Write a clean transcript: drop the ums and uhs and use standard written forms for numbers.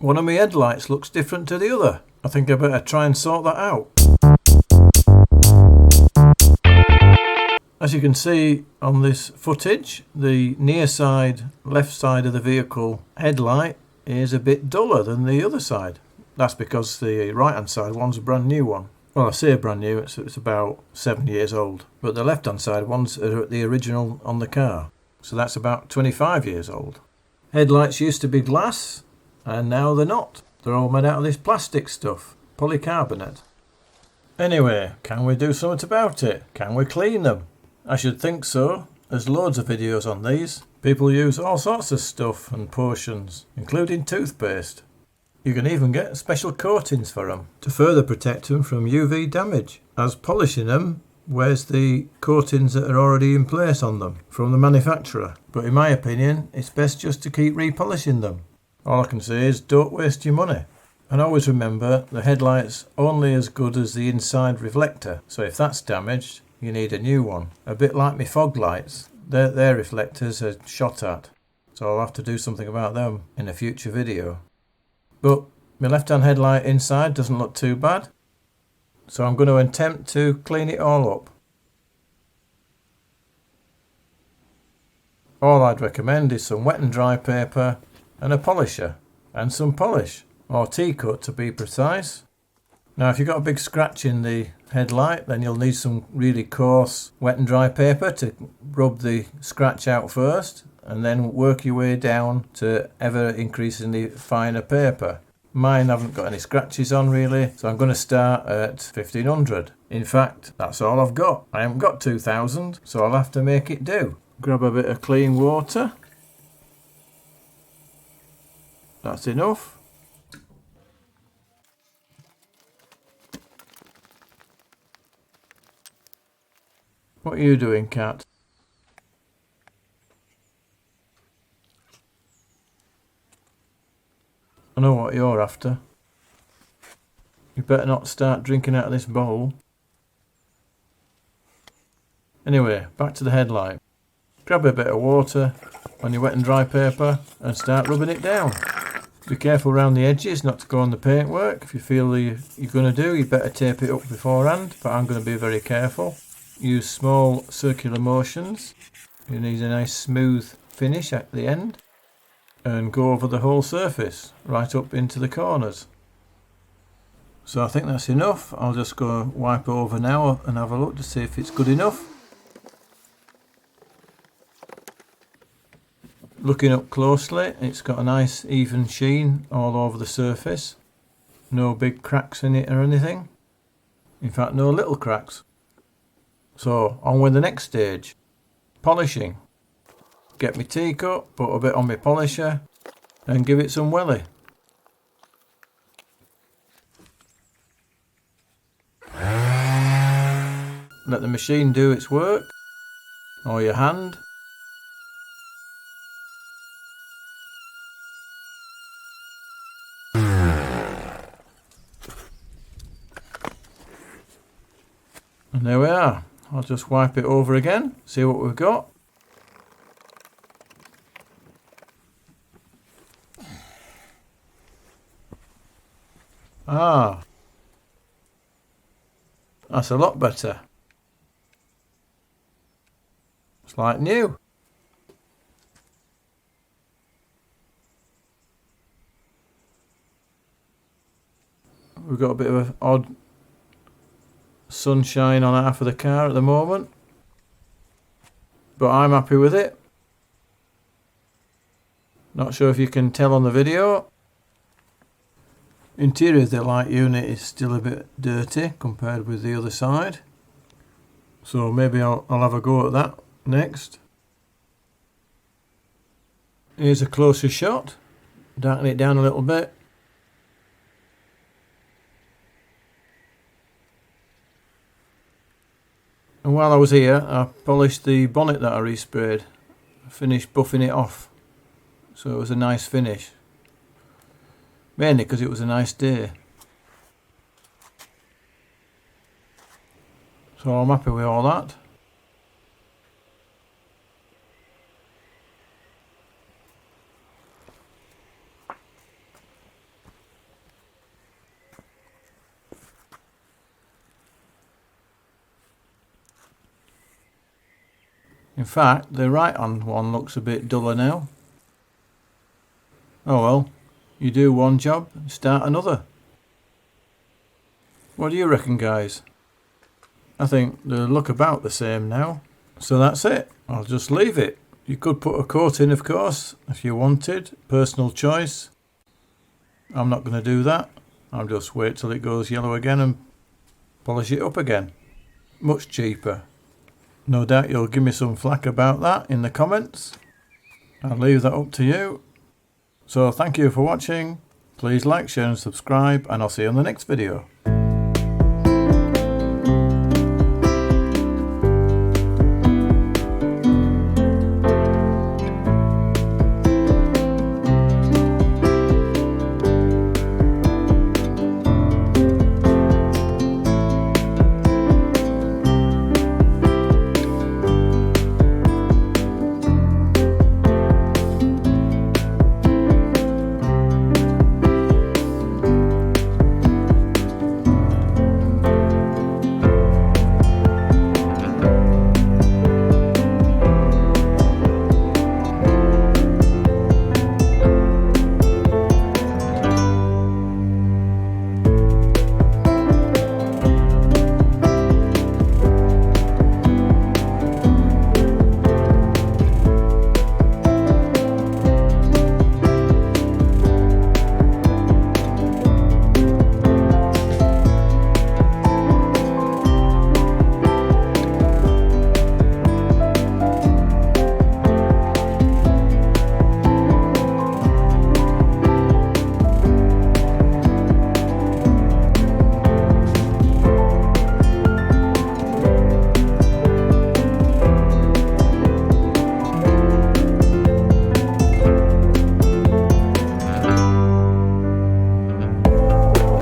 One of my headlights looks different to the other. I think I better try and sort that out. As you can see on this footage, the near side, left side of the vehicle headlight is a bit duller than the other side. That's because the right hand side one's a brand new one. Well, I say brand new, it's about 7 years old. But the left hand side ones are the original on the car. So that's about 25 years old. Headlights used to be glass, and now they're not. They're all made out of this plastic stuff, polycarbonate. Anyway, can we do something about it? Can we clean them? I should think so. There's loads of videos on these. People use all sorts of stuff and potions, including toothpaste. You can even get special coatings for them to further protect them from UV damage, as polishing them wears the coatings that are already in place on them from the manufacturer. But in my opinion, it's best just to keep repolishing them. All I can say is don't waste your money. And always remember, the headlight's only as good as the inside reflector, so if that's damaged, you need a new one. A bit like my fog lights, their reflectors are shot at, so I'll have to do something about them in a future video. But my left hand headlight inside doesn't look too bad, so I'm going to attempt to clean it all up. All I'd recommend is some wet and dry paper and a polisher and some polish, or T-cut to be precise. Now if you've got a big scratch in the headlight, then you'll need some really coarse wet and dry paper to rub the scratch out first, and then work your way down to ever increasingly finer paper. Mine haven't got any scratches on really, so I'm going to start at 1500. In fact, that's all I've got. I haven't got 2000, so I'll have to make it do. Grab a bit of clean water. That's enough. What are you doing, cat? I know what you're after. You better not start drinking out of this bowl. Anyway, back to the headlight. Grab a bit of water on your wet and dry paper and start rubbing it down. Be careful around the edges not to go on the paintwork. If you feel you're going to do, you better tape it up beforehand, but I'm going to be very careful. Use small circular motions. You need a nice smooth finish at the end. And go over the whole surface, right up into the corners. So I think that's enough. I'll just go wipe over now and have a look to see if it's good enough. Looking up closely, it's got a nice even sheen all over the surface. No big cracks in it or anything. In fact, no little cracks. So on with the next stage, polishing. Get my T-cut, put a bit on my polisher and give it some welly. Let the machine do its work, or your hand. And there we are. I'll just wipe it over again, see what we've got. Ah, that's a lot better. It's like new. We've got a bit of an odd sunshine on half of the car at the moment, but I'm happy with it. Not sure if you can tell on the video. Interior of the light unit is still a bit dirty compared with the other side, so maybe I'll have a go at that next. Here's a closer shot, darken it down a little bit. And while I was here, I polished the bonnet that I resprayed. I finished buffing it off, so it was a nice finish. Mainly because it was a nice day. So I'm happy with all that. In fact, the right hand one looks a bit duller now. Oh well, you do one job, start another. What do you reckon, guys? I think they look about the same now. So that's it. I'll just leave it. You could put a coat in, of course, if you wanted. Personal choice. I'm not going to do that. I'll just wait till it goes yellow again and polish it up again. Much cheaper. No doubt you'll give me some flack about that in the comments. I'll leave that up to you. So thank you for watching. Please like, share and subscribe, and I'll see you on the next video.